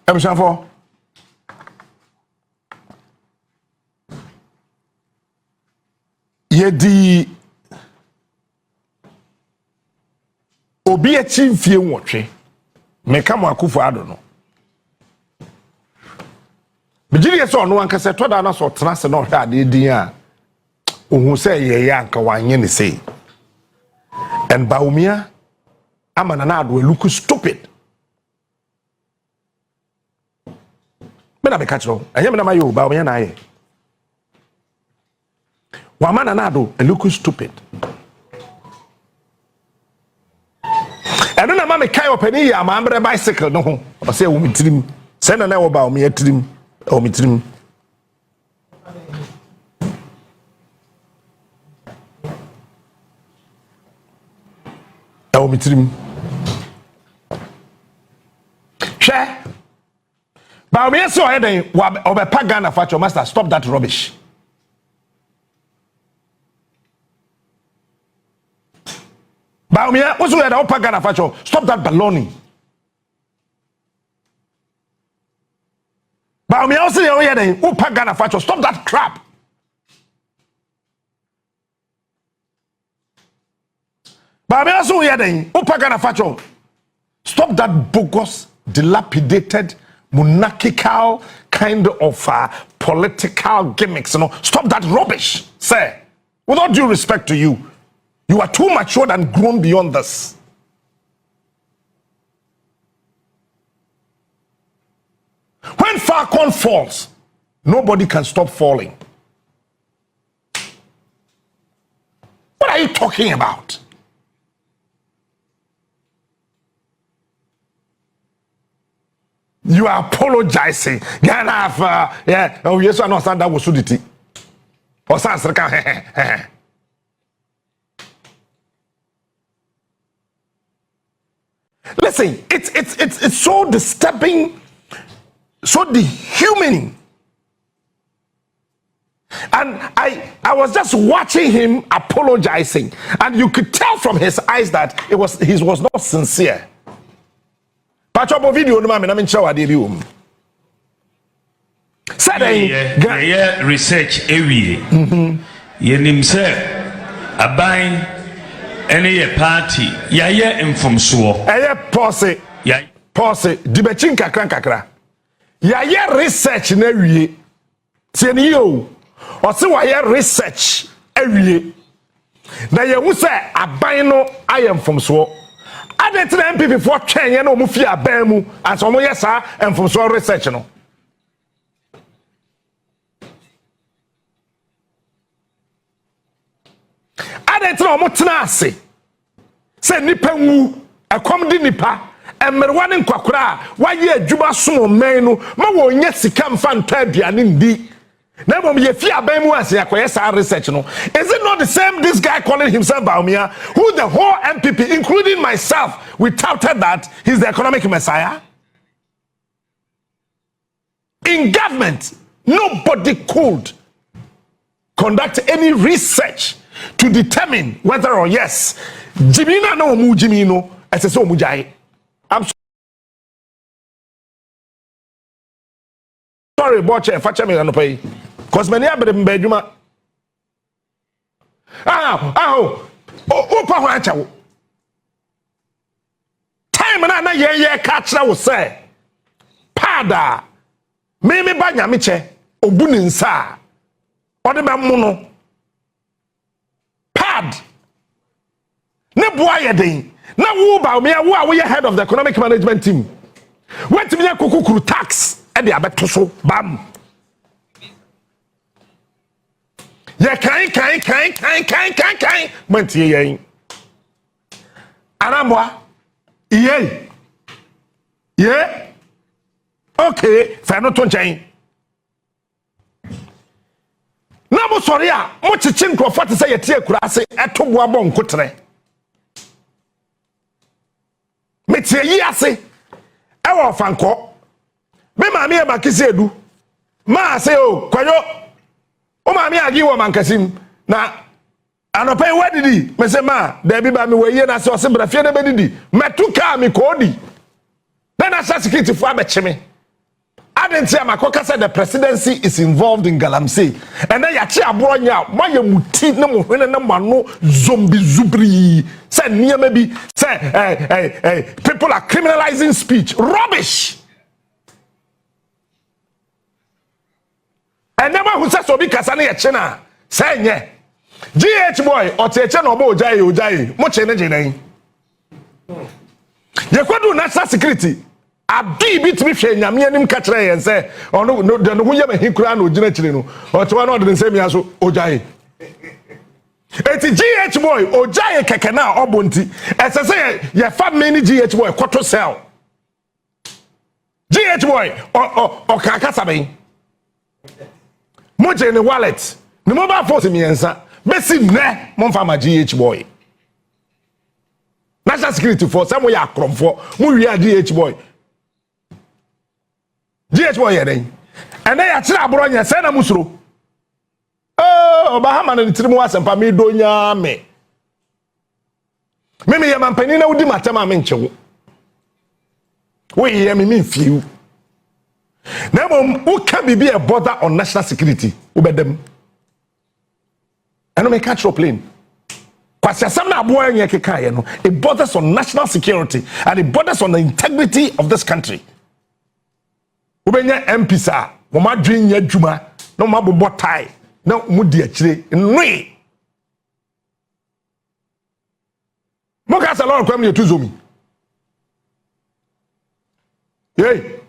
Ebusanfo yedi obi echi mfie nwotwe meka mo Akufo Addo no bigiri so no anka se toda na so tena se no hwa ade din a ohun se ye ya anka wanye ne sei and Bawumia amana na Addo look stupid me na be catch no enye me na mayo Bawumia na aye wa mana na Addo look stupid. And then I'm a kind of penny, I'm a bicycle. No, I say, we trim. Send an hour about me a trim or me trim. Oh, me trim. Share. But me so I then or a pagana for your master. Stop that rubbish. Bawumia, what's the upper Ghana facho? Stop that baloney. Bawumia, what's the upper Ghana facho? Stop that crap. Bawumia, what's the upper Ghana facho? Stop that bogus, dilapidated, monarchical kind of political gimmicks. You know, stop that rubbish, sir. With all due respect to you. You are too matured and grown beyond this. When Falcon falls, nobody can stop falling. What are you talking about? You are apologizing. Ghana have, oh yes, I understand that was sudity. Or sans Listen, it's so disturbing, so dehumaning. And I was just watching him apologizing, and you could tell from his eyes that he was not sincere. Pachobo video no ma na me nchewa de bi Said research ewie. Yenim se aban any party yaye mfomso pause dibechin kakra yaye research na wie tieni yo o se waye research awie na ye hu se aban no aye mfomso adetre MPP for twen na omufi aban mu as omo ye sa mfomso research no adetre omo tena ase se nipa nwu akom di nipa emerwa ne nkwakora waye adwuma so men no ma wo nya sika mfa nta aduane ndi na bom ye fi aban mu ase akoye sa research no. Is it not the same this guy calling himself Bawumia, who the whole MPP including myself we touted that he's the economic messiah? In government nobody could conduct any research to determine whether or yes Jimina no mu Jimino as a so mujai. I'm sorry, Boakye, facha me no pay. Cause many abere mbeduma. Opa ho acha wo. Time na ye catch na wo say. Pada. Me ba nyame che obu ni nsa. Ode be mu no. Pad. Ne boaye den. Na wo Bawumia wo a wo head of the economic management team. What me kukukuru tax e de abeto so bam. Ye kan mantie yen. Anamwa. Ye. Okay, fa no to nchen. Na mo sori a mo chichi nkrofo te say ye tie kura ase eto boa bon kotere. Metie yi ase e wo fanko. Me ma me e makisi edu. Ma ase o kwayo o ma me agi wo mankasim na anope wadidi me se ma da bi ba me waye na se o se brafie na bedidi metu ka me kodi na na security fo abechime didn't say Makoka said the presidency is involved in galamsey. And then Yachi Abronya, my muti no mano zombie zubri. Say near maybe say people are criminalizing speech. Rubbish. And never who says Obi Kasani Yachina. Say yeah. GH boy, otchere no bo ojai, much energy name. You could do national security. A bit me shame, Yamianim Katre and say, oh no, the Huyam Hikran or Genetino, or to one other same as Ojai. It's a GH boy, Ojai Kakana, or Bunti. As I say, you have many GH boy, quarter cell. GH boy, or Kakasabe. Much in the wallet. The mobile force me answer. Bessie, ne, Monfama GH boy. National security for somewhere you come for, we are GH boy. GH boy, and then I tell Bryan, send a musro. Oh, Bahaman and Trimuas and Pamidonia me. Maybe a man penina would matama mencho. We hear me few. Now, who can be a bother on national security? Over them. I don't make catch your plane. It borders on national security and it borders on the integrity of this country. Ubenya MPsa, Mama Dream Juma, no Mabu tie, no Mudi actually, no. Mokas a lot of coming to Zumi. Yay.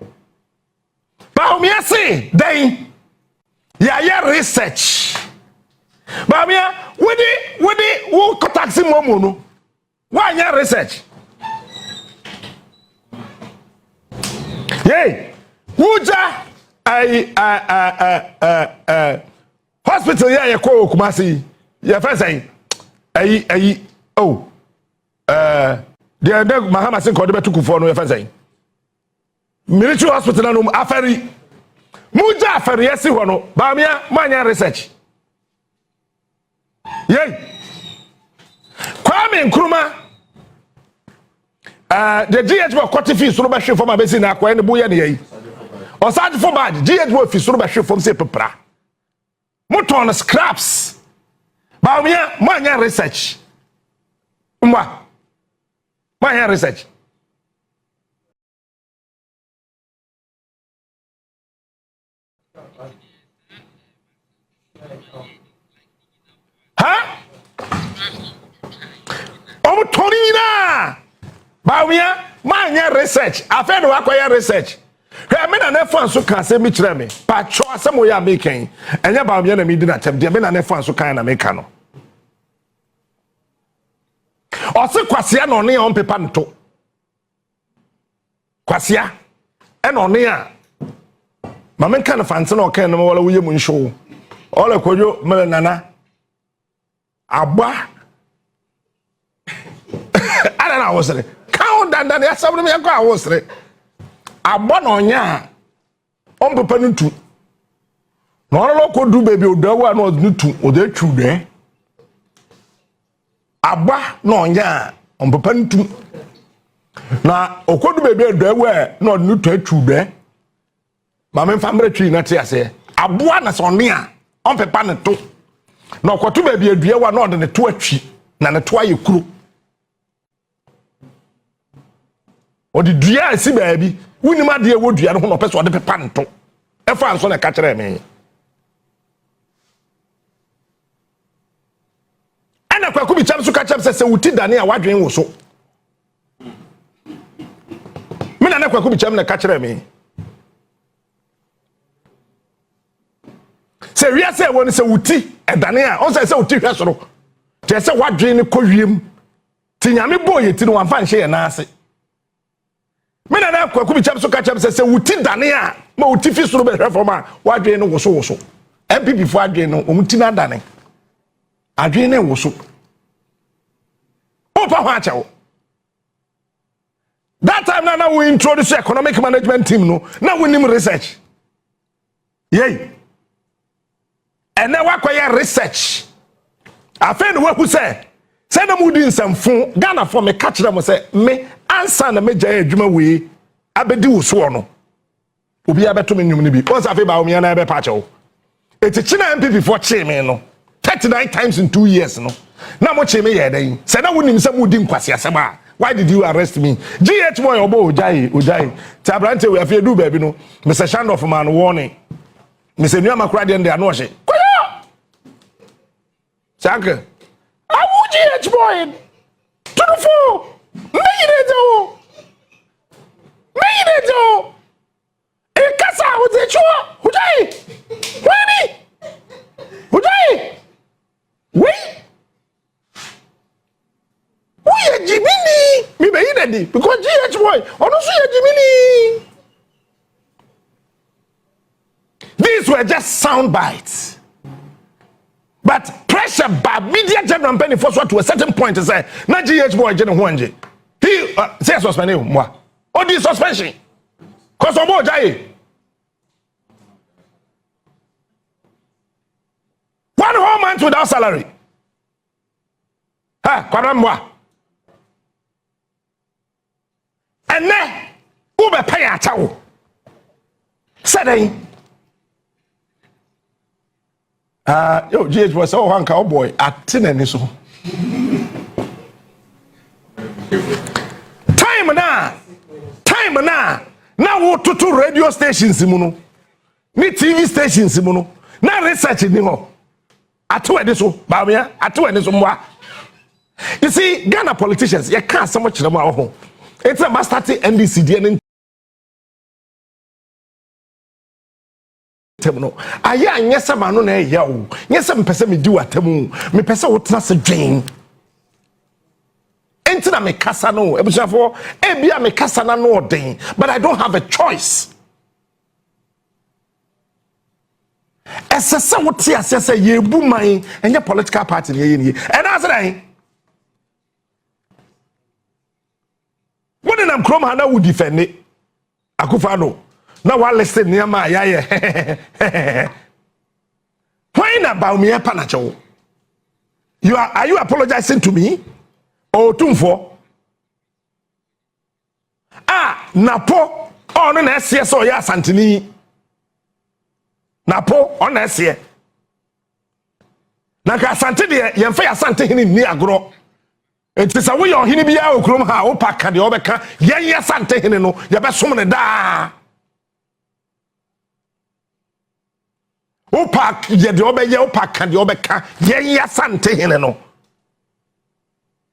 Bawumia say, they, yeah, research. Bawumia, who contact him mono? Why your research? Yay. Wuja hospital ya yako Kumasi ya fasa the Mahamadu sin kode betu kufo no ya fasa military hospital no afari muja afari yesi ho no Bawumia manya research yey Kwame Nkrumah the GH quarter fees so ba hwe for ma besi na akwa ne boye ne yey Asante for bad, GH boy fisuru ba hwe from say pepra. Moton scraps. Bawumia manya research. Manya research. Huh? Tonina. Bawumia manya research. After do akwaya research. Me na nefo anso kan se mi kire me pa cho asemo ya making enya Bawumia na mi di na tem de me na nefo anso kan na meka no o se kwasia na one on pepa nto kwasia e na one a ma men kan fanse na o kan no wala wuye mu nsho o le kojo me nana agba ala na wosere kan dandan ya sabro me yakọ awosere agba no nya on papa ntu no lo ko du baby odawa no ntu oda twu de agba no nya on papa ntu na okodu baby odawa no ntu atwu de ma me famre twi na te ase aboa na so ne a on papa ne to na okotu baby aduawa no de ne to atwi na ne to aye kuro odi dua asi baby wuni ma de wodua no ho no peso de pepa nto e fa anso na ka kire me ana Kwaku bi cham so ka cham se wuti dane a wadwen wo so me na Kwaku bi cham na ka kire me se ria se woni se wuti e dane a on se wuti hwe soro te se wadwen ne kowiem ti nyame boye ti no wan fa nhye na ase me na Kwaku bi cham so ka cham se wuti dane a ma wuti fi soro be hwe fo ma wadwen no wo so MPP fo adwen no omuti na dane adwen ne wo so opa ho achewo that time na we introduce economic management team no na we nim research yey and now wakoye research afen we who say na mudi nsamfo Ghana for me catch them say me answer na me jaya adwuma we abedi wo so no Obi abeto me nwum ni bi. O sa fe Bawumia na ebe pa che wo. Eti china MPP for che me no. 39 times in 2 years no. Na mo che me ye den. Se na wonim se mo di nkwase asema. Why did you arrest me? GH boy obo ojai. Tabrante we afie du baabi no. Mr. Shandoff man warning. Mr. Nua makura de nda no hye. Koyo. Sanke. Awu GH boy. To the four. Meyirejo. Ekasa ozechuo. Ojai. Wani? Ojai. Wait. Who is Jiminy? Me be ready because GH boy. Also Jiminy. These were just sound bites. But pressure by media general penny force to a certain point to say, na GH boy Jenny Huanje. He say suspended moi. Or this suspension. Cause of more jai. 1 whole month without salary. Ha, moi. And then, who be pay a chow? Said yo, GH was so one cowboy at 10 and so. Time na. Now what to radio stations imuno. Ni TV stations imuno. Na research ni ho. Ato ediso, Bawumia, ato ediso mwa. You see, Ghana politicians, you can't so much them home. It's a master NDCD and no. Aya nyesa manu na ya o. Nyesa mpese me di watemu. Me pese wotna se dwen. Enti na me kasa no. Ebusuafo, bia me kasa na no den, but I don't have a choice. Esese wote asese ye bu man enye political party ye ni. And as I when I'm chrome hana would defend it. Akufo Addo. Now one listen near my why na Bawumia panacho? Are you apologizing to me? Or tumfo? NAPO on an SCS or ya Santini. NAPO on SCS. Naka Asante Yamfi Asante hini ni agro. It is a way on Hinibia or Chrome ha opaka the obeka. Ya Sante hino, Yabasumane da. Opak ye de obe ye opaka de obeka. Ya Sante hino.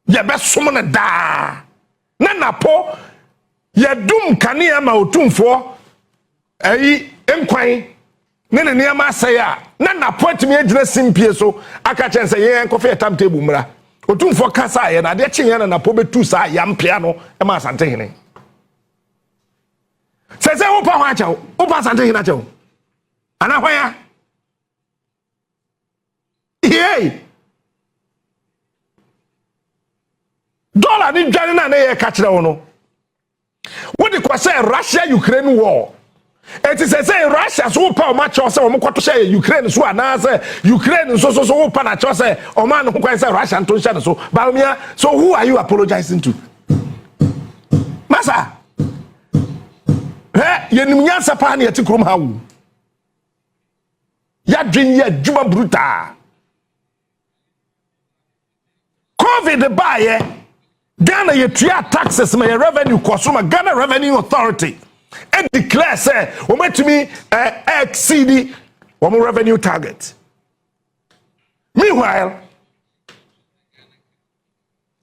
Yabasumane da. Na NAPO ye dum kania ma otumfo. Enkwan. Nene niama saya. Na NAPO etimi agina simpie so. Aka chen say ye enkofe timetable mra. Otumfo kasa ye na de chenye na NAPO betu sa yampia no e ma Asante hene. Se opa ho acha o. Opa Asante hene acha o. Ana hwan Hey. Dollar ni dwane na ye ka kire wo no. What the question Russia Ukraine war. It is say Russia so pa o ma cho say o mo kwato say Ukraine so ana say Ukraine so pa na cho say o ma no kwan say Russia to sha so. Bawumia, so who are you apologizing to? Masa. Ye nim nyansa pa na ye ti krom ha wo. Ya dwen ye djuma bruta. COVID buy Ghana ye tria taxes my revenue consumer Ghana Revenue Authority and declare say we met to me exceed one revenue target. Meanwhile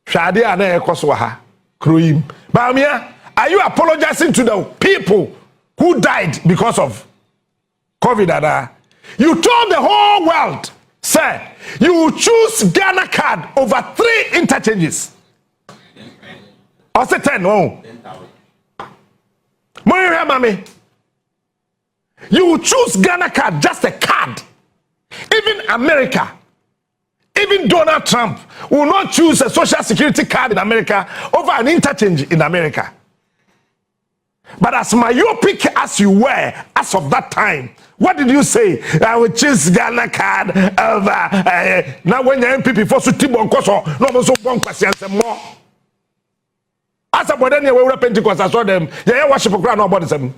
Shadi ana ekoso ha kroim. Bawumia, are you apologizing to the people who died because of COVID? You told the whole world, sir, you choose Ghana card over 3 interchanges. Or say 10, no. Mommy, you choose Ghana card, just a card. Even America, even Donald Trump will not choose a social security card in America over an interchange in America. But as myopic as you were as of that time, what did you say? I will choose Ghana card over now when your MPP for Sutibon Koso, no so bon questions and more. As a body we were Pentecost, I saw them. Yeah, worship of ground about them.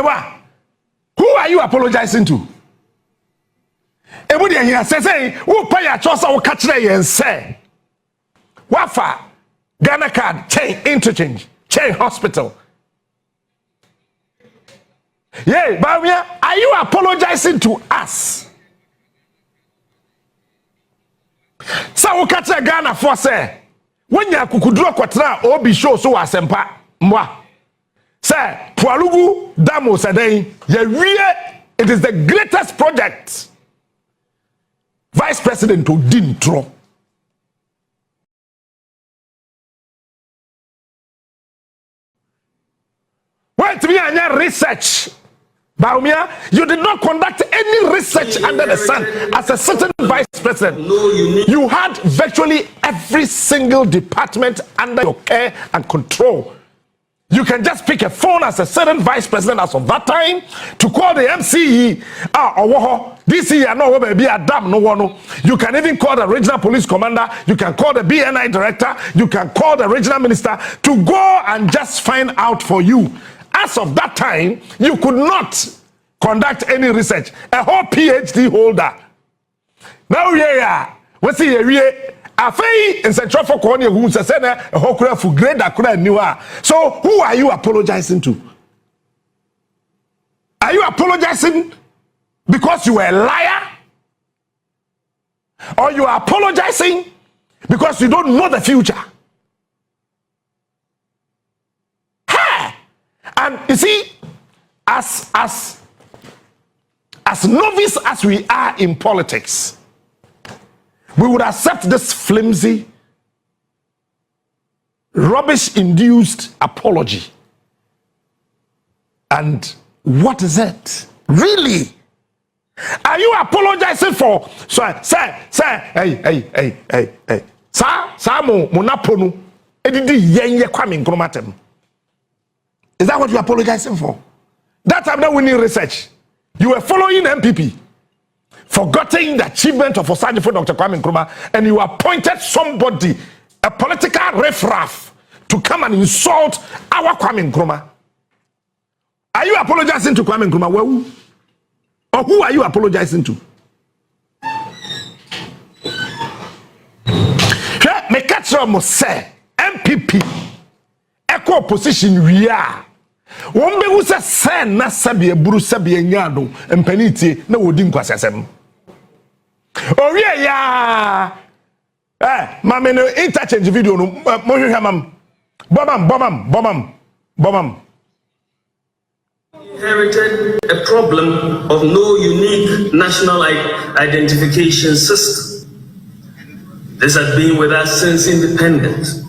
Who are you apologizing to? Everybody here say, who pay your trust or catch and say, Wafa, Ghana card, chain interchange, chain hospital. Yeah, Bawumia, are you apologizing to us? So we catch Ghana for say, when you kukudro kwatra obi show so asempa mwa. Say, Pualugu Damo Sadei, it is the greatest project. Vice President to Dintro. Wait, me and research. Bawumia, you did not conduct any research under the sun as a certain vice president. You had virtually every single department under your care and control. You can just pick a phone as a certain vice president as of that time to call the MCE. This year, no, baby, Adam, no one. You can even call the regional police commander. You can call the BNI director. You can call the regional minister to go and just find out for you. As of that time, you could not conduct any research. A whole PhD holder. Now, yeah, what's the Afei in Central for Konya who said a hokura for grade akura newer. So who are you apologizing to? Are you apologizing because you were a liar? Or you are apologizing because you don't know the future? Hey! And you see, as novice as we are in politics, we would accept this flimsy, rubbish-induced apology. And what is it? Really? Are you apologizing for? Say, hey. Mo NAPO edidi Kwame Nkrumah. Is that what you're apologizing for? That time that we need research. You were following MPP. Forgetting the achievement of Osadifo Dr. Kwame Nkrumah, and you appointed somebody, a political riffraff, to come and insult our Kwame Nkrumah. Are you apologizing to Kwame Nkrumah? Well, or who are you apologizing to? Me catch say MPP, echo opposition we are. Wombe who say sen na sabi eburu sabi enyado empaniti na wodi nkwasasem. Oh yeah, mama no interchange video no mo hwehwe mam. Bomam. Inherited a problem of no unique national identification system. This has been with us since independence.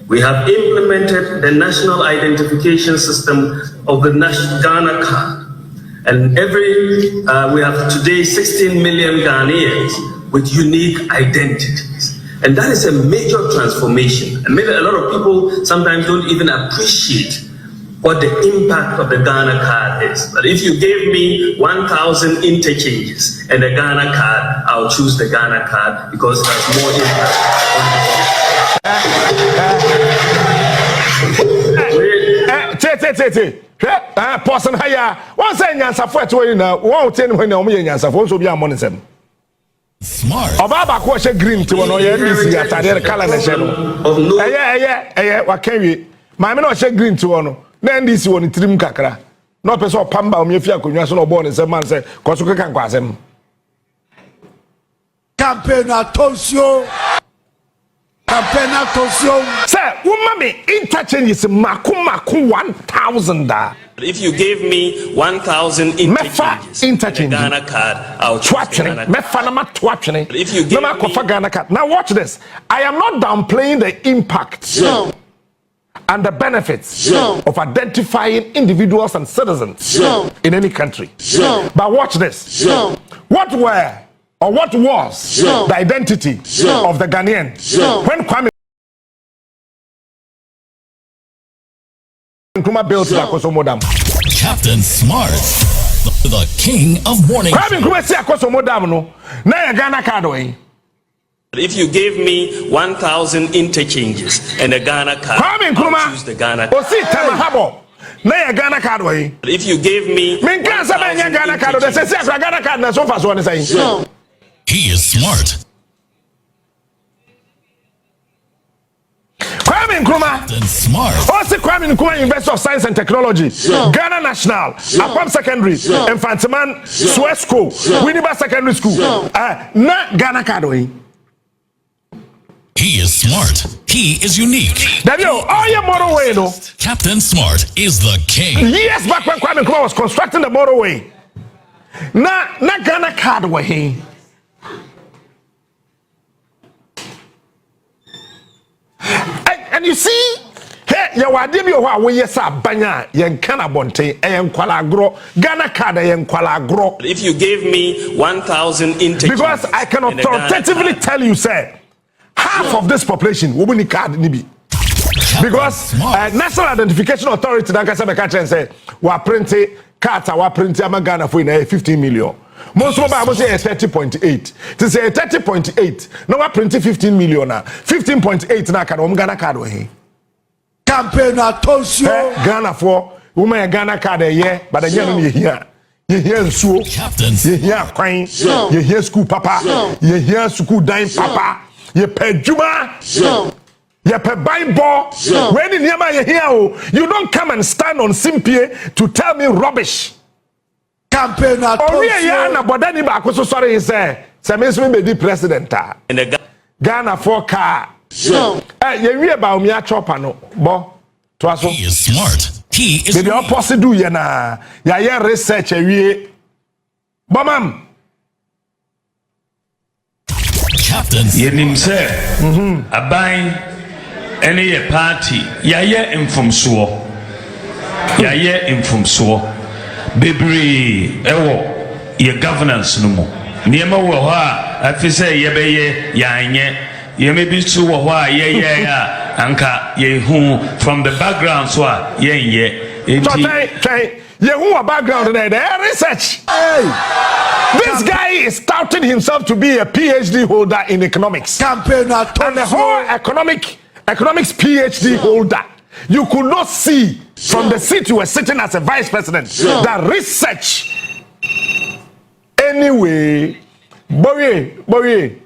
We have implemented the national identification system of the Ghana card. And we have today 16 million Ghanaians with unique identities. And that is a major transformation. And maybe a lot of people sometimes don't even appreciate what the impact of the Ghana card is. But if you gave me 1,000 interchanges and a Ghana card, I'll choose the Ghana card because it has more impact. Person haya one say nyansa for to you now one ten when no me nyansa for so be amon sem smart obaba ko she green to no ye ndisi atade color na she no eh wa kan wi ma me no she green to no na ndisi won trim kakra no person pamba o me fi akonwa so no bo ne sem man say ko so kan kwasem campaign attention Sir, woman me interchange is maku 1,000. If you gave me 1,000 interchange Ghana card, I'll choose Ghana card. If you give me Ghana card. Now watch this. I am not downplaying the impact and the benefits of identifying individuals and citizens in any country. But watch this. What were or what was the identity of the Ghanaian when Kwame Nkrumah built Akosomo Dam? Captain Smart, the king of morning. Kwame Nkrumah say Akosomo Dam no na Ghana card way. If you gave me 1,000 interchanges and a Ghana card, Kwame Nkrumah choose the Ghana card. Osi Tamahabo na ye Ghana card way. If you gave me Men can say ben Ghana card they say Ghana card na so far so one say. He is smart. Kwame Nkrumah. Then smart. Also Kwame Nkrumah University of Science and Technology. Ghana National. Apam Secondary. Infantiman Suesco. Winneba Secondary School. Na Ghana card way. He is smart. He is unique. Davio, all your motorway, no? Captain Smart is the king. Years back when Kwame Nkrumah was constructing the motorway. Na Ghana card way. And you see, hey, you are dealing with what we say, Banya, yen Canabonte, and Qualagro, Ghana card, and Qualagro. If you gave me 1,000 intakes. Because I can authoritatively tell you, sir, half of this population will be card nibi. Because National Identification Authority, like I said, we printing cards, we printing Ghana for 15 million. Most of them say 30.8. To say 30.8, now we printing 15 million now. 15.8 now can Ghana card we. Campaign attention. Ghana for woman Ghana card a year, but the year you hear. You hear school, you hear queen, you hear school papa, you hear school dime papa, you pay Juma, you pay Bible. When in Yama you hear, you don't come and stand on Simpie to tell me rubbish. Campaign attention. But then you sorry, he said, Sammy be the president. Ghana for car. You hear Bawumia chopper no, bo. He is smart. He is the opposite do ya na. Ya research we. Bomam. Captain. Yenim se. Aban any a party. Ya infomso. Ya infomso. Bebre ewo ye governance no mo. Niema wo ho a afi se ye beye ya anye. Ye may be so wa ye anka ye who from the background so ye who a background in the research. Hey. This guy is touting himself to be a PhD holder in economics. Campaign and the whole economics PhD holder. You could not see from the seat you were sitting as a vice president that research. Anyway, Boye.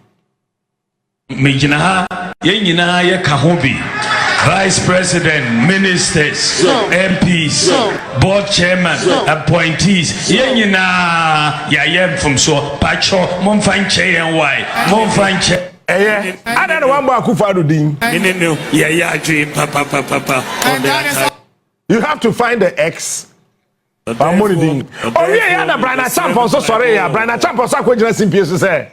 Mijina yenyina ye kahobi vice president, ministers, MPs, board chairman, appointees yenyina ya from so pacho mon fan che and why mon fan che I don't want Akufo Addo din. You have to find the X. Oh yeah, the Bryan Agyapong so sorry ya Bryan Agyapong so kwejina simpie so say.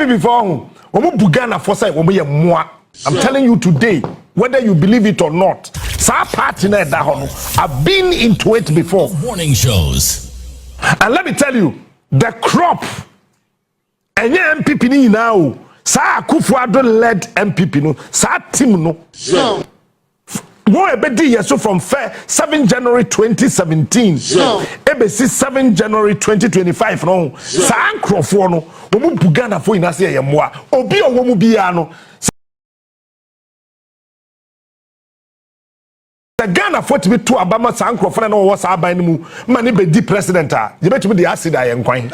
Before Ghana for say I'm telling you today, whether you believe it or not, I've been into it before. Morning shows. And let me tell you, the crop and MPP now, Sa Akufo Addo led MPP no, Sa team no. So from 7 January 2017, ABC 7 January 2025 no. Sa Nkrofo no, omu Ghana for inase ye moa. Obi owomu bia no. The Ghana for to be to Abama Sa Nkrofo no wo sa aban mu, mani be di president a. Ye betumi de acid ayen kwan.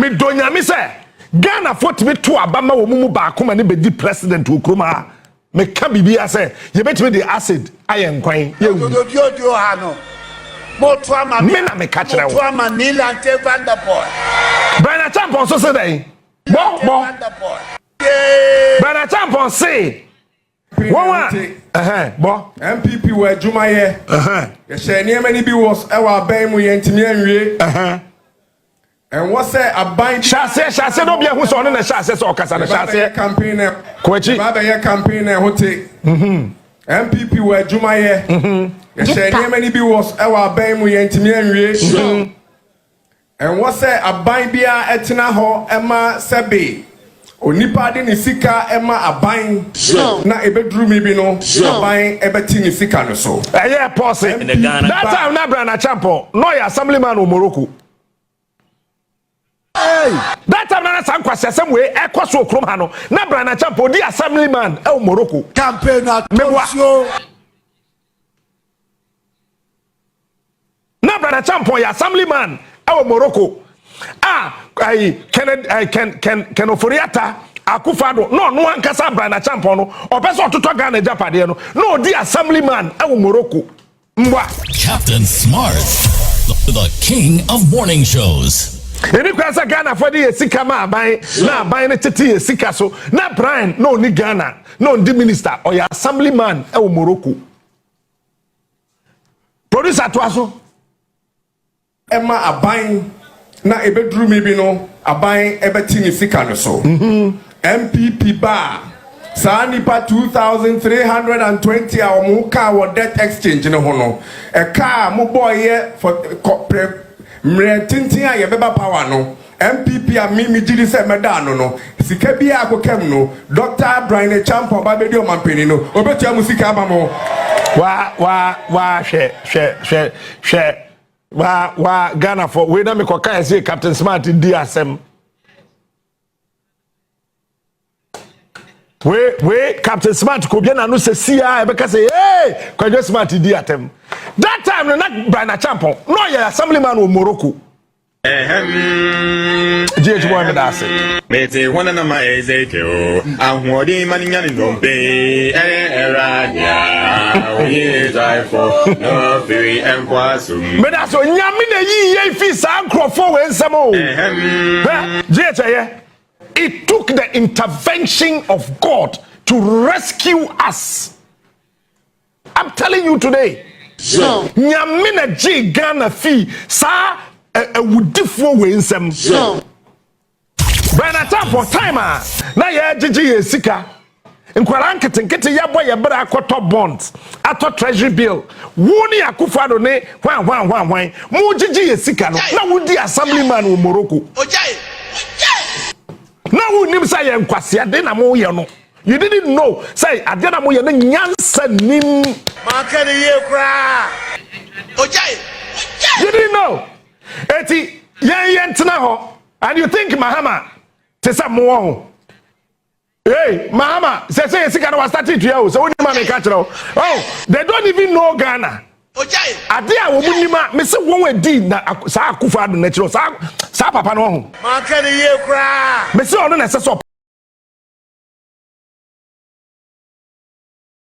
Me donya mi say Ghana for to be to Abama wo mu ba ko mani be di president ukroma. Me can be say you bet me the acid iron coin. You me na me catch that one. Bryan Agyapong so say that. Bryan Agyapong say. Bo. MPP were Jumaye. You say near many be was our bay mu yentimi anwie. And what say a bind Shase no be who's on the Shase so kasa na Shase campaign Kwechi Baba campaign hote MPP were Jumaye you say near many be was our bay mu yentimi anwie and what say a bind bia etina ho ema sebe onipa de ni sika ema aban na ebedru mi bi no aban ebeti ni sika no so yeah pause that time na Bryan Agyapong no ya assemblyman o Morocco. Hey, that time na na san kwase asem we ekoso okrom ha no na Bryan Agyapong di assemblyman e Morocco campaign atosio na Bryan Agyapong ya assemblyman e Morocco Ken Ofori Atta Akufo Addo no ankasa Bryan Agyapong no obeso ototo Ghana japade no di assemblyman e Morocco mbwa Captain Smart, the king of morning shows. Eni kwasa Ghana for the sika ma aban na aban ne tete sika so na Bryan no ni Ghana no ndi minister or ya assemblyman e Morocco producer to aso Emma aban na ebedru mi bi no aban ebeti ni sika no so MPP ba sa nipa 2320 a omu ka wo debt exchange ne ho no e ka mo boy for mrentintin a ye beba power no MPP a mi jiri se meda no sika bi akokam no Dr. Bryan Agyapong ba bedi o mampeni no obetu am sika aba mo wa she wa Ghana for we na me ko kan say Captain Smart di asem we Captain Smart ko bia na no se sia e be ka say hey Kojo Smart di atem that time no na Bryan Agyapong no ya assemblyman wo Morocco GH boy me da say mete wana na ma ezekeo ahwodi maninya ni dompe eradia oye jaifo no very enkwasu me da so nyame na yi fi sa nkrofo we nsem o GH it took the intervention of God to rescue us. I'm telling you today. So, nyame na ji Ghana fi sa wudifo we nsem. So, Bryan Agyapong time na ye gigi ye sika. Nkwara nkete ya boy ye bra akoto bonds, ato treasury bill. Woni Akufo Addo ne hwan. Mu gigi ye sika no. Na wudi assemblyman wo Morocco. Now who nim say enkwase ade na mo ye no. You didn't know say ade na mo ye no nyansa nim. Maka de ye kra. Ojai. You didn't know. Eti yen tena ho and you think Mahama te say mo ho. Hey, Mahama say sika no start to you. So when man catch oh, they don't even know Ghana. Ojai. Ade a wo munima me se won we di na sa Akufo Addo na chiro sa papa no ho. Maka de ye kra. Me se ono na se so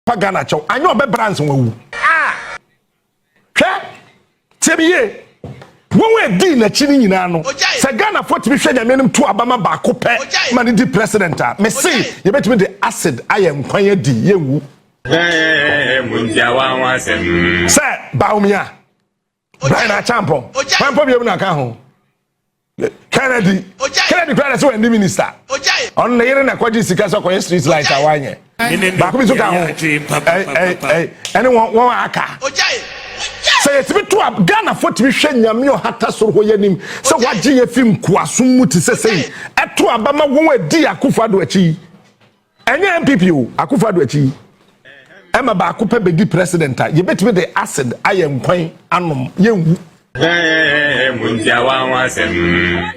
pa Ghana chow anyo be brands wawu hwe tebiye won we di na chini nyina no se Ghana for to be hwe nyamenim to abama ba ko pe man di president a me se ye betimi the acid ayem kwan adi yewu muntia wa wasem se Bawumia Bryan Agyapong pampo bi na ka ho Kennedy Cries so ndi minister on na yere na kwaji sika so koye street light awanye ba ko bi so ka ho any one aka say it be to Ghana for to be hwe nyame o hata so ho yanim so waje ye film kuasum muti say eto abama won adi Akufo Addo achi enye MPP o Akufo Addo achi Emma ba ko pe bedi president ye betime the acid ayem kwan anom yenwu muntia wa wasem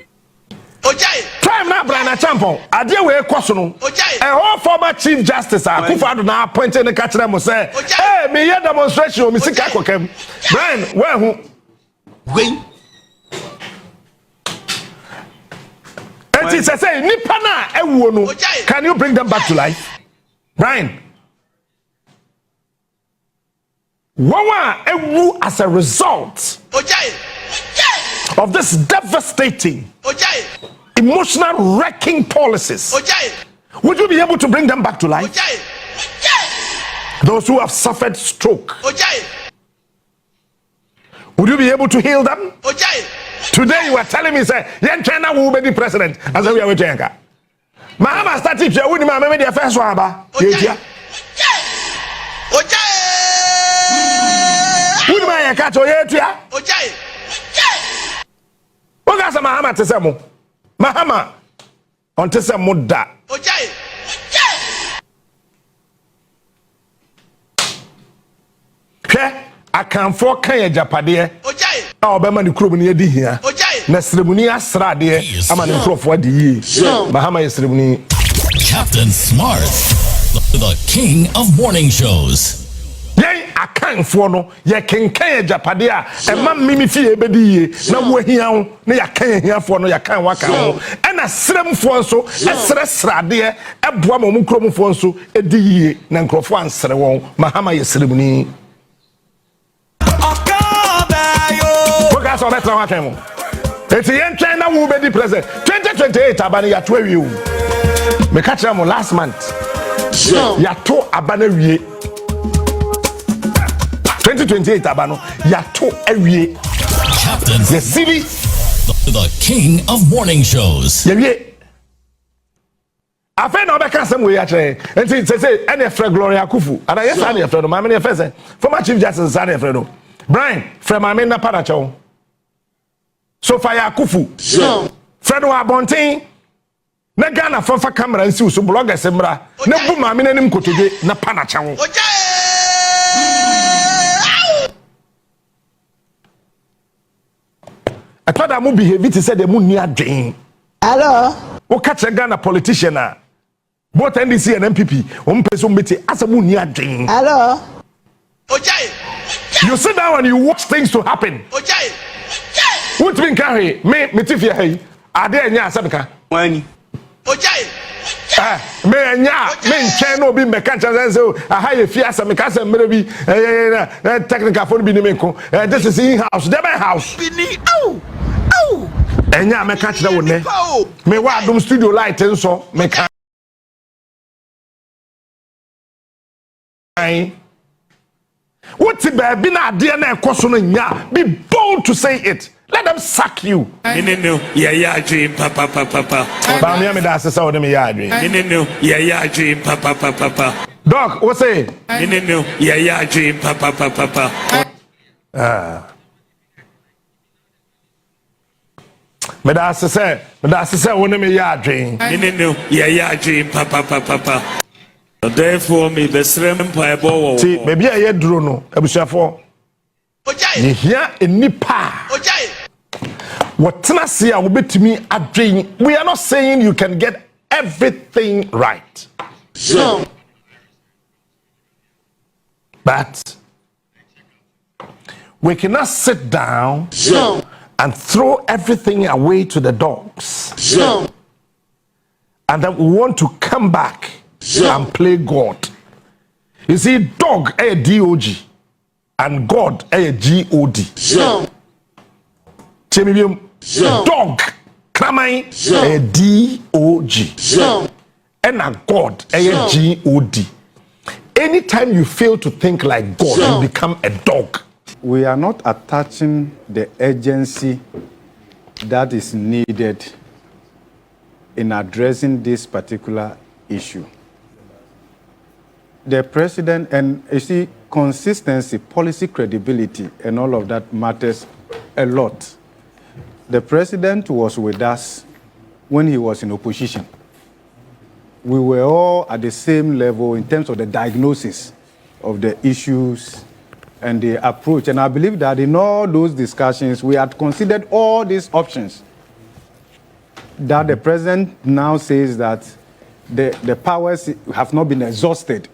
Ojai. Time na Bryan Agyapong ade we koso no whole former chief justice Akufo Addo na appointed ne ka kire mo say hey me ye demonstration o me sika kokem Bryan we hu enti say nipa na ewuo no can you bring them back to life Bryan Wawa ewu as a result of this devastating, emotional wrecking policies. Would you be able to bring them back to life? Those who have suffered stroke. Would you be able to heal them? Today you are telling me, say, Yen China will be the president. As we are waiting. Mahama started to win my memory the first one. Who do I catch or yet? What got some Mahama to say? Mahama on to say Muda. I can't for Kenya Japade. Our Bama the crew near here. na ceremony asra de ama ne nkrofo de yi mahama ye ceremony Captain Smart, the king of morning shows. Yay akanfo no ye kenkan Agyapade a ema mimi fie bedi yi na wo hia ho na ya kan hiafo no ya kan waka ho ena sremfo nso esre srade eboa ma mu kromfo nso edi yi na nkrofo ansre won mahama ye ceremony so better watch him. It's the end China will be the president. 2028 abani ya 12 you. Me catch them last month. Ya to abani wie. 2028 abano ya to ewie. Captain the city the king of morning shows. Ya wie. Afa na obeka sem we ya kire. Enti say any friend Gloria Akufo. And yes any friend no. Mama ne first former chief justice any friend no. Bryan from Amena Panacho. So fire Akufo. Fred wa bonten. Na Ghana fa camera nsi so bloggers mra. Na bu ma me nanim kotoge na panacha wo. Apada mo behave to say the mu ni adwen. Hello. O catch a Ghana politician na. Both NDC and MPP. O mpeso mbeti asa mu ni adwen. Hello. You sit down and you watch things to happen. What been carry me tifia hey ade anya asabeka Wani. me anya me nchen no bi me kan chan say aha ye fi asabeka say mere bi technical phone bi ni me ko this is in house the house anya me ka kire wo ne me wa adom studio light nso me kan what baby na ade na ekoso no nya be bold to say it. Let them sack you. No, yeah, dream, papa. Bawumia me da sesa wo de me ya adwen. No, yeah, dream, papa. Dog, what say? No, yeah, dream, papa. Me da sesa wo de me ya adwen. No, yeah, dream, papa. Therefore, me the srem paibo. See, maybe a ye duro no, abusuafo. Ye hia enipa. What na say a wo betimi adwen. We are not saying you can get everything right. But we cannot sit down and throw everything away to the dogs. And then we want to come back and play God. You see, dog a DOG and God a GOD. Dog kramai a DOG and a God a GOD. Anytime you fail to think like God, you become a dog. We are not attaching the urgency that is needed in addressing this particular issue. The president, and you see, consistency, policy credibility, and all of that matters a lot. The president was with us when he was in opposition. We were all at the same level in terms of the diagnosis of the issues and the approach. And I believe that in all those discussions, we had considered all these options. That the president now says that the powers have not been exhausted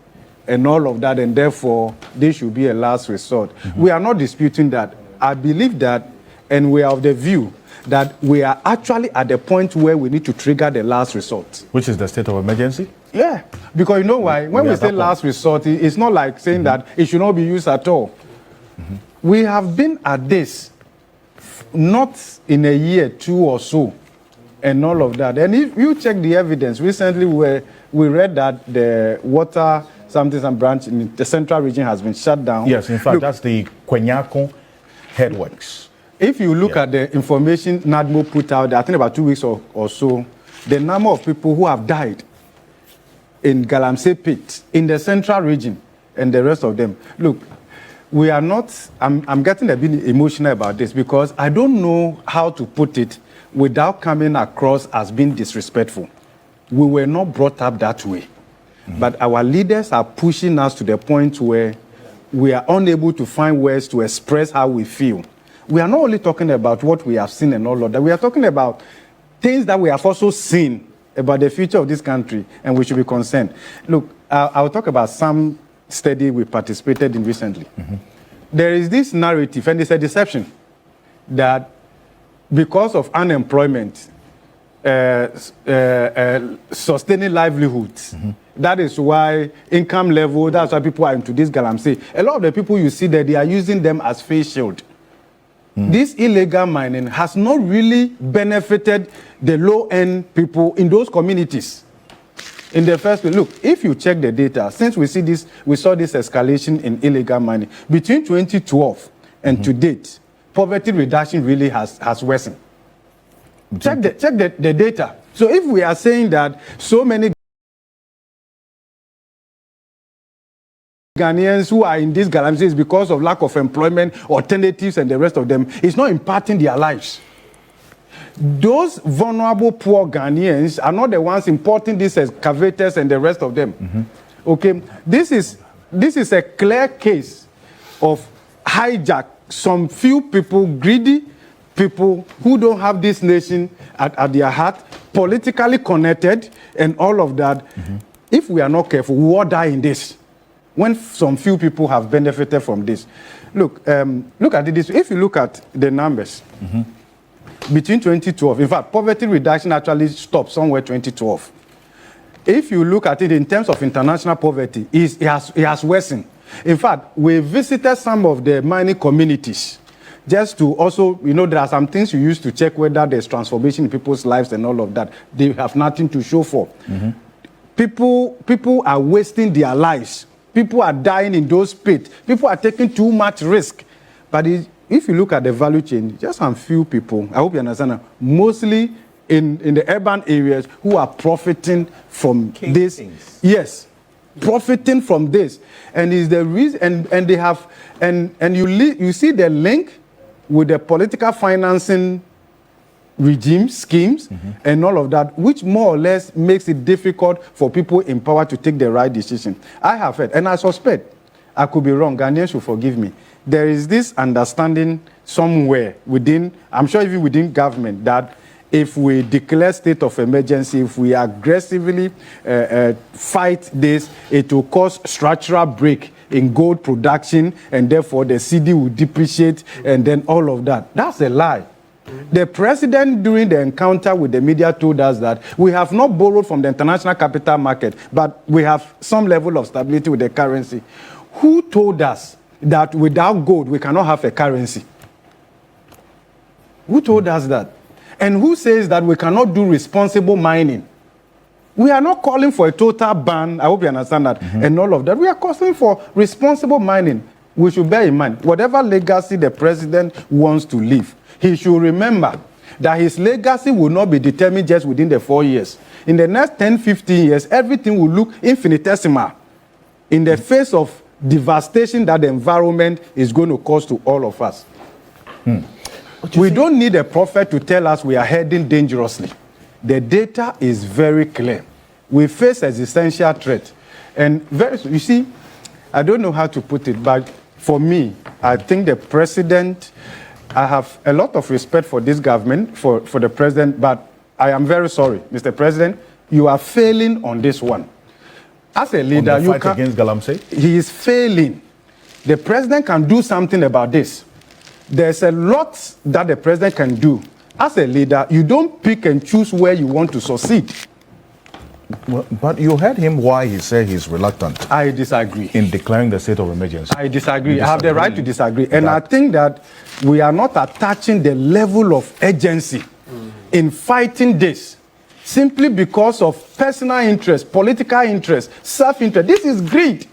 and all of that, and therefore, this should be a last resort. We are not disputing that. I believe that, and we are of the view that we are actually at the point where we need to trigger the last resort. Which is the state of emergency? Yeah, because you know why? When we say last resort, it's not like saying that it should not be used at all. We have been at this, not in a year, 2 or so, and all of that. And if you check the evidence, recently we read that the water some branch in the central region has been shut down. Yes, in fact, that's the Kwenyako headworks. If you look at the information NAPO put out, I think about 2 weeks or so, the number of people who have died in galamsey pit in the central region and the rest of them. Look, we are not, I'm getting a bit emotional about this because I don't know how to put it without coming across as being disrespectful. We were not brought up that way. But our leaders are pushing us to the point where we are unable to find words to express how we feel. we are not only talking about what we have seen and all of that, we are talking about things that we have also seen about the future of this country, and we should be concerned. Look, I'll talk about some study we participated in recently. There is this narrative, and it's a deception, that because of unemployment, sustaining livelihoods, that is why income level, that's why people are into this galamsey. A lot of the people you see there, they are using them as face shield. This illegal mining has not really benefited the low-end people in those communities. In the first place, look, if you check the data, since we saw this escalation in illegal mining, between 2012 and to date, poverty reduction really has worsened. Check the data. So if we are saying that so many Ghanaians who are in these galamseys because of lack of employment, alternatives, and the rest of them, it's not impacting their lives. Those vulnerable, poor Ghanaians are not the ones importing these excavators and the rest of them. Okay, this is a clear case of hijack. Some few people, greedy people who don't have this nation at their heart, politically connected, and all of that. If we are not careful, we will die in this. When some few people have benefited from this. Look at this. If you look at the numbers, between 2012, in fact, poverty reduction actually stopped somewhere 2012. If you look at it in terms of international poverty, it has worsened. In fact, we visited some of the mining communities just to also, there are some things you use to check whether there's transformation in people's lives and all of that. They have nothing to show for. People are wasting their lives. People are dying in those pits. People are taking too much risk. But if you look at the value chain, just some few people, I hope you understand, mostly in the urban areas who are profiting from this. Yes, profiting from this. And is the reason, and they have, and you see the link with the political financing regime schemes and all of that, which more or less makes it difficult for people in power to take the right decision. I have heard, and I suspect, I could be wrong, Ghanaians should forgive me, there is this understanding somewhere within, I'm sure even within government, that if we declare state of emergency, if we aggressively fight this, it will cause structural break in gold production, and therefore the cedi will depreciate, and then all of that. That's a lie. The president, during the encounter with the media, told us that we have not borrowed from the international capital market, but we have some level of stability with the currency. Who told us that without gold, we cannot have a currency? Who told us that? And who says that we cannot do responsible mining? We are not calling for a total ban, I hope you understand that, and all of that. We are calling for responsible mining. We should bear in mind, whatever legacy the president wants to leave, he should remember that his legacy will not be determined just within the 4 years. In the next 10, 15 years, everything will look infinitesimal in the face of devastation that the environment is going to cause to all of us. We don't need a prophet to tell us we are heading dangerously. The data is very clear. We face an existential threat. And you see, I don't know how to put it, but for me, I think the president, I have a lot of respect for this government, for the president, but I am very sorry, Mr. President, you are failing on this one. As a leader, on the fight against galamsey? He is failing. The president can do something about this. There's a lot that the president can do. As a leader, you don't pick and choose where you want to succeed. Well, but you heard him why he said he's reluctant. I disagree. In declaring the state of emergency. I disagree. I have the right to disagree. And I think that we are not attaching the level of urgency in fighting this simply because of personal interest, political interest, self-interest. This is greed.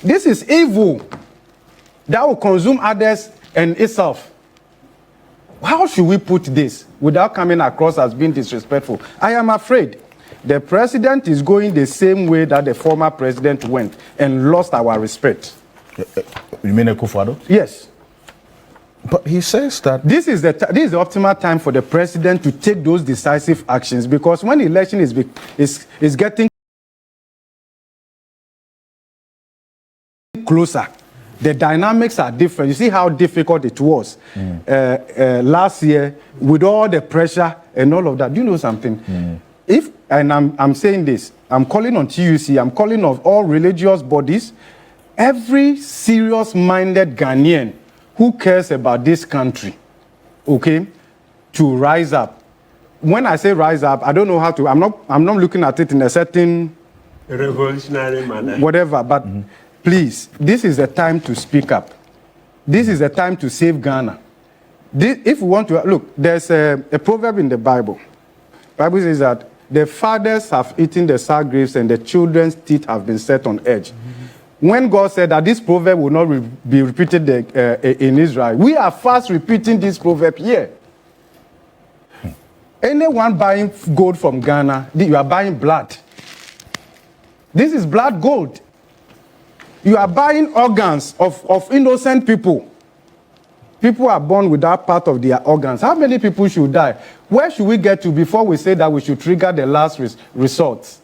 This is evil that will consume others and itself. How should we put this without coming across as being disrespectful? I am afraid the president is going the same way that the former president went and lost our respect. You mean Akufo Addo? Yes. But he says that this is the optimal time for the president to take those decisive actions, because when the election is getting closer, The dynamics are different. You see how difficult it was last year with all the pressure and all of that. Do you know something? I'm saying this, I'm calling on TUC, I'm calling on all religious bodies, every serious-minded Ghanaian who cares about this country, okay, to rise up. When I say rise up, I don't know how to, I'm not looking at it in a certain revolutionary manner. Whatever, but please, this is the time to speak up. This is the time to save Ghana. If we want to, look, there's a proverb in the Bible. The Bible says that the fathers have eaten the sour grapes and the children's teeth have been set on edge. When God said that this proverb will not be repeated in Israel, we are fast repeating this proverb here. Anyone buying gold from Ghana, you are buying blood. This is blood gold. You are buying organs of innocent people. People are born without part of their organs. How many people should die? Where should we get to before we say that we should trigger the last resort?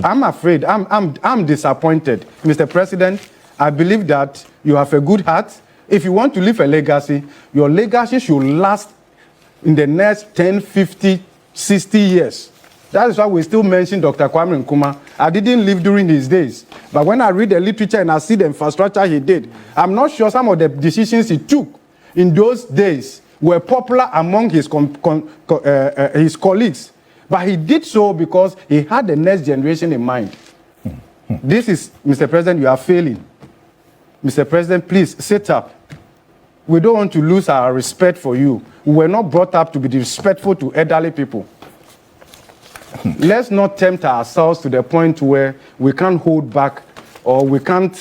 I'm afraid. I'm disappointed. Mr. President, I believe that you have a good heart. If you want to leave a legacy, your legacy should last in the next 10, 50, 60 years. That is why we still mention Dr. Kwame Nkrumah. I didn't live during his days. But when I read the literature and I see the infrastructure he did, I'm not sure some of the decisions he took in those days were popular among his colleagues. But he did so because he had the next generation in mind. This is, Mr. President, you are failing. Mr. President, please sit up. We don't want to lose our respect for you. We were not brought up to be disrespectful to elderly people. Let's not tempt ourselves to the point where we can't hold back or we can't,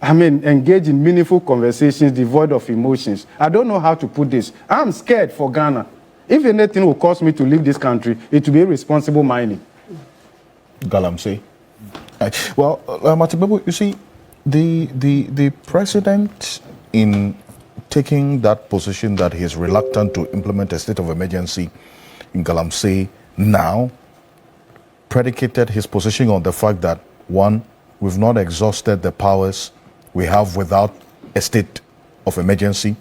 engage in meaningful conversations devoid of emotions. I don't know how to put this. I'm scared for Ghana. If anything will cause me to leave this country, it will be irresponsible mining. Galamsey. Well, Matibabu, you see, the president, in taking that position that he is reluctant to implement a state of emergency in Galamsey now, predicated his position on the fact that, one, we've not exhausted the powers we have without a state of emergency,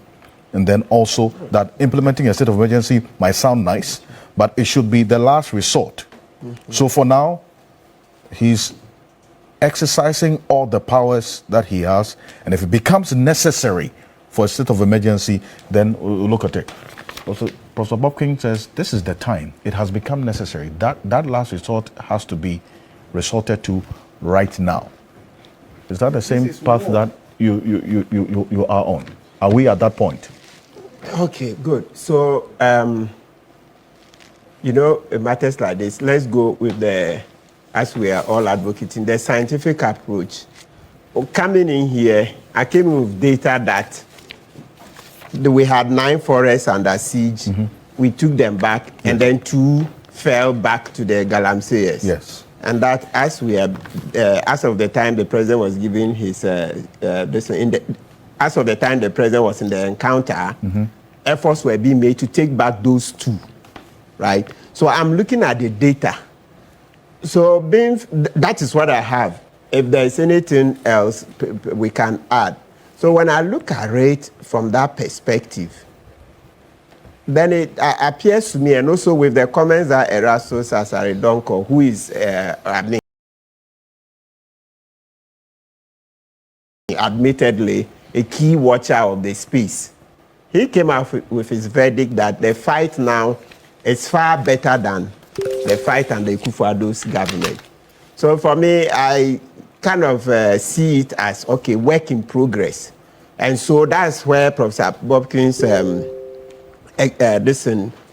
and then also that implementing a state of emergency might sound nice, but it should be the last resort. So for now, he's exercising all the powers that he has, and if it becomes necessary for a state of emergency, then we'll look at it. Also, Professor Bob King says this is the time. It has become necessary. That last resort has to be resorted to right now. Is that the same path that you are on? Are we at that point? Okay, good. So, it matters like this. Let's go with as we are all advocating, the scientific approach. Coming in here, I came in with data that we had 9 forests under siege. We took them back, and then 2 fell back to the galamseyers. Yes. And that, as of the time the president was giving his, as of the time the president was in the encounter, efforts were being made to take back those 2, right? So I'm looking at the data. So that is what I have. If there is anything else, we can add. So when I look at it from that perspective, then it appears to me, and also with the comments that Erastus Asare Donko, who is, admittedly a key watcher of the space, he came out with his verdict that the fight now is far better than the fight under Akufo Addo's government. So for me, I kind of see it as, okay, work in progress. And so that's where Professor Bobkin's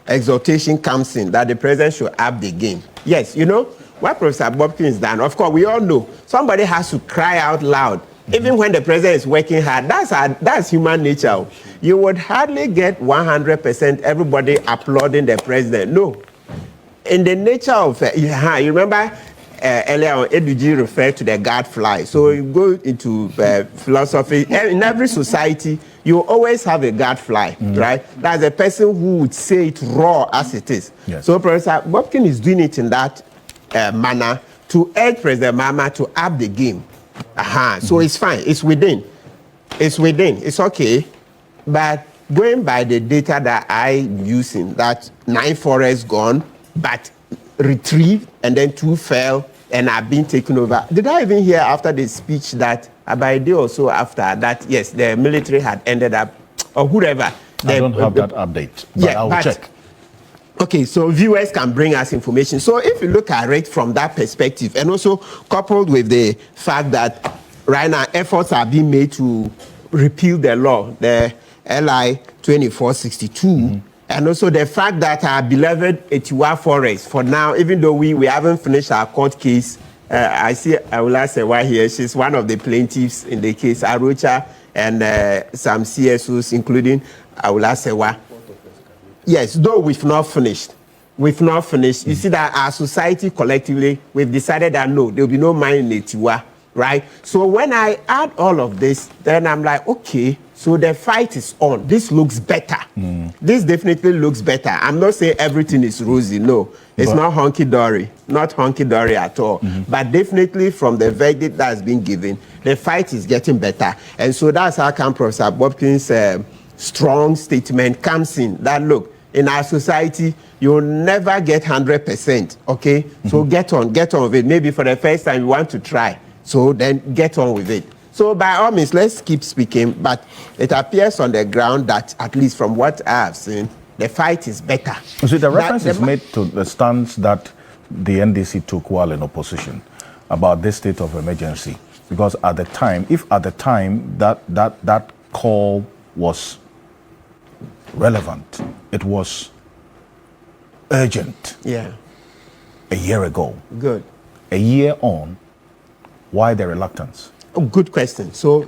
exhortation comes in, that the president should up the game. Yes, what Professor Bobkin has done, of course, we all know, somebody has to cry out loud, even when the president is working hard. That's human nature. You would hardly get 100% everybody applauding the president. No. In the nature of, you remember, earlier on, Eduji referred to the gadfly. So you go into philosophy. In every society, you always have a gadfly, right? That's a person who would say it raw as it is. Yes. So Professor Bobkin is doing it in that manner to urge President Mahama to up the game. So it's fine. It's within. It's within. It's okay. But going by the data that I'm using, that 9 forests gone, but retrieved, and then 2 fell and are being taken over. Did I even hear after the speech that about a day or so after that, yes, the military had ended up, or whoever. I don't have that update, but yeah, I'll check. Okay, so viewers can bring us information. So if you look at it from that perspective, and also coupled with the fact that right now efforts are being made to repeal the law, the LI 2462, and also the fact that our beloved Etiwa Forest, for now, even though we haven't finished our court case, I see Awula Sewa here. She's one of the plaintiffs in the case, Arocha, and some CSOs, including Awula Sewa. Yes, though we've not finished. We've not finished. You see that our society collectively, we've decided that no, there will be no mine in Etiwa, right? So when I add all of this, then I'm like, okay, so the fight is on. This looks better. This definitely looks better. I'm not saying everything is rosy. No, it's not hunky-dory. Not hunky-dory at all. But definitely from the verdict that's been given, the fight is getting better. And so that's how Professor Bobkin's strong statement comes in. That look, in our society, you'll never get 100%, okay? So get on with it. Maybe for the first time you want to try. So then get on with it. So by all means, let's keep speaking. But it appears on the ground that, at least from what I have seen, the fight is better. So the reference is made to the stance that the NDC took while in opposition about this state of emergency. Because at the time, that call was relevant, it was urgent. Yeah. A year ago. Good. A year on, why the reluctance? Oh, good question. So,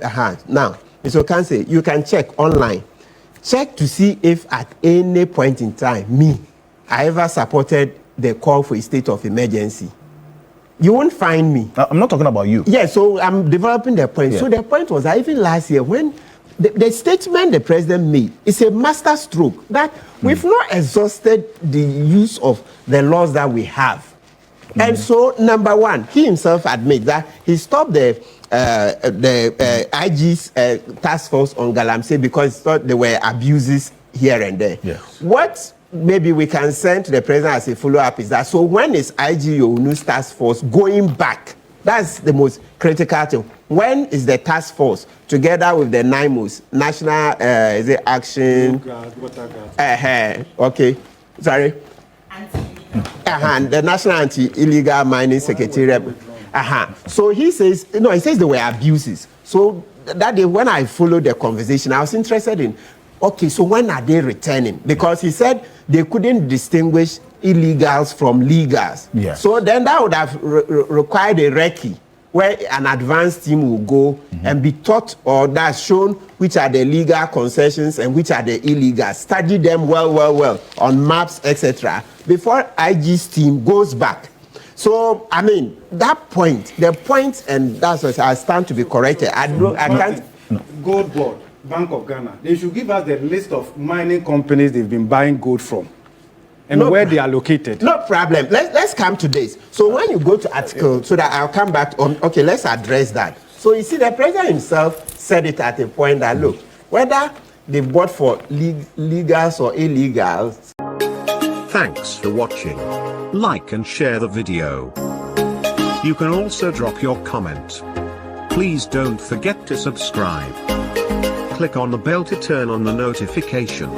now, Mr. Okanse, you can check online. Check to see if at any point in time, I ever supported the call for a state of emergency. You won't find me. I'm not talking about you. Yeah, so I'm developing the point. Yeah. So the point was that even last year, when the statement the president made is a master stroke that we've not exhausted the use of the laws that we have. And so, number one, he himself admits that he stopped the IG's task force on galamsey because he thought there were abuses here and there. Yes. What maybe we can send to the president as a follow-up is that, so when is IG Owusu's task force going back? That's the most critical thing. When is the task force together with the NIMOS, National is it Action? Okay, sorry. The National Anti-Illegal Mining Secretariat. So he says, he says there were abuses. So that day when I followed the conversation, I was interested in, okay, so when are they returning? Because he said they couldn't distinguish illegals from legals. Yes. So then that would have required a recce where an advanced team will go and be taught, or that's shown which are the legal concessions and which are the illegals. Study them well on maps, etc. before IG's team goes back. So, I mean, the point, and that's what I stand to be corrected. I can't. Gold Board, Bank of Ghana, they should give us the list of mining companies they've been buying gold from and where they are located. No problem. Let's come to this. So when you go to article, so that I'll come back on, okay, let's address that. So you see, the president himself said it at a point that, look, whether they bought for legals or illegals. Thanks for watching. Like and share the video. You can also drop your comment. Please don't forget to subscribe. Click on the bell to turn on the notification.